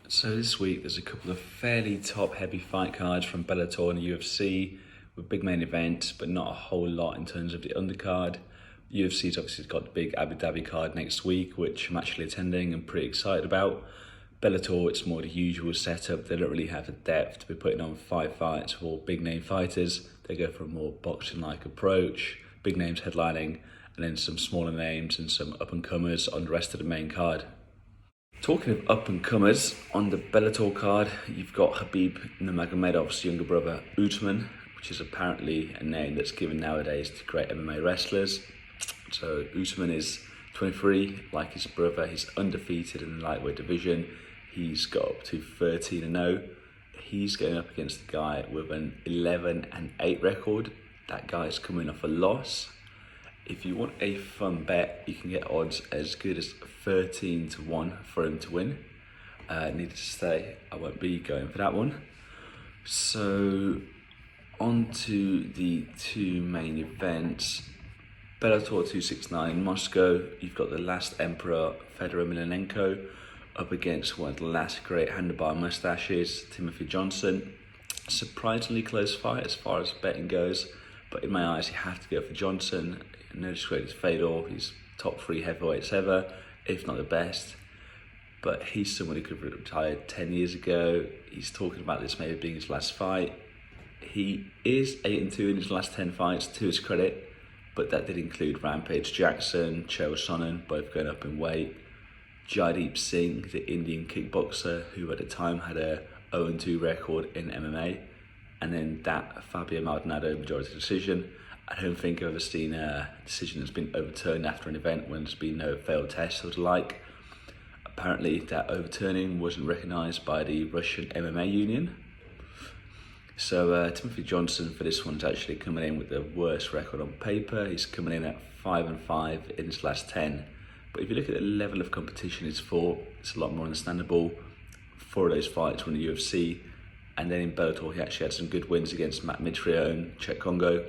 So this week there's a couple of fairly top-heavy fight cards from Bellator and the UFC with big main events, but not a whole lot in terms of the undercard. UFC's obviously got the big Abu Dhabi card next week, which I'm actually attending and pretty excited about. Bellator, it's more the usual setup. They don't really have the depth to be putting on 5 fights for big name fighters. They go for a more boxing-like approach, big names headlining, and then some smaller names and some up-and-comers on the rest of the main card. Talking of up-and-comers, on the Bellator card, you've got Khabib Nurmagomedov's younger brother, Usman, which is apparently a name that's given nowadays to great MMA wrestlers. So Usman is 23, like his brother. He's undefeated in the lightweight division. He's got up to 13-0. He's going up against a guy with an 11-8 record. That guy's coming off a loss. If you want a fun bet, you can get odds as good as 13-1 for him to win. Needless to say, I won't be going for that one. So, on to the two main events. Bellator 269 in Moscow, you've got the last emperor, Fedor Emelianenko, up against one of the last great handlebar mustaches, Timothy Johnson. Surprisingly close fight as far as betting goes, but in my eyes, you have to go for Johnson. No discredit to Fedor, he's top 3 heavyweights ever, if not the best. But he's someone who could have retired 10 years ago. He's talking about this maybe being his last fight. He is 8-2 in his last 10 fights, to his credit, but that did include Rampage Jackson, Chael Sonnen, both going up in weight. Jaideep Singh, the Indian kickboxer, who at the time had a 0-2 record in MMA. And then that Fabio Maldonado majority decision. I don't think I've ever seen a decision that's been overturned after an event when there's been no failed tests or the like. Apparently that overturning wasn't recognised by the Russian MMA union. So Timothy Johnson for this one's actually coming in with the worst record on paper. He's coming in at 5-5 in his last 10. But if you look at the level of competition he's fought, it's a lot more understandable. 4 of those fights were in the UFC. And then in Bellator, he actually had some good wins against Matt Mitrione, Czech Congo.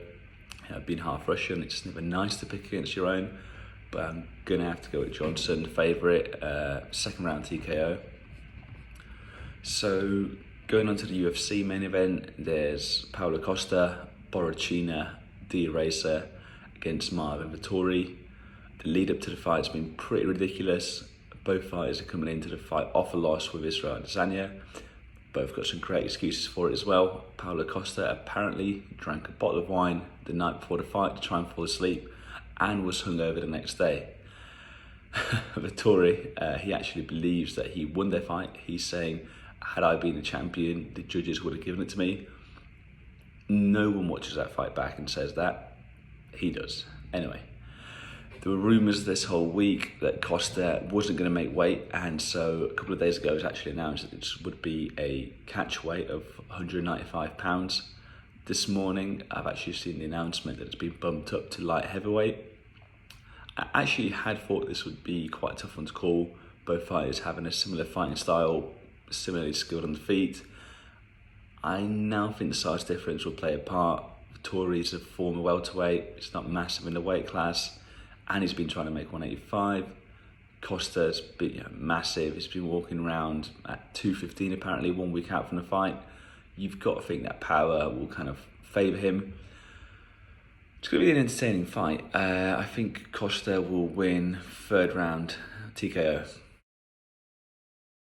Being half Russian, it's never nice to pick against your own, but I'm going to have to go with Johnson, favourite, second round TKO. So going on to the UFC main event, there's Paulo Costa, Borrachina, the Eraser against Marvin, Vettori. The lead up to the fight's been pretty ridiculous. Both fighters are coming into the fight off a loss with Israel Adesanya. Both got some great excuses for it as well. Paulo Costa apparently drank a bottle of wine the night before the fight to try and fall asleep and was hungover the next day. Vettori, he actually believes that he won their fight. He's saying, had I been the champion, the judges would have given it to me. No one watches that fight back and says that. He does. Anyway. There were rumours this whole week that Costa wasn't going to make weight, and so a couple of days ago it was actually announced that it would be a catch weight of 195 pounds. This morning I've actually seen the announcement that it's been bumped up to light heavyweight. I actually had thought this would be quite a tough one to call, both fighters having a similar fighting style, similarly skilled on the feet. I now think the size difference will play a part. Vettori's a former welterweight, it's not massive in the weight class, and he's been trying to make 185. Costa's been massive. He's been walking around at 215 apparently 1 week out from the fight. You've got to think that power will kind of favour him. It's going to be an entertaining fight. I think Costa will win 3rd round TKO.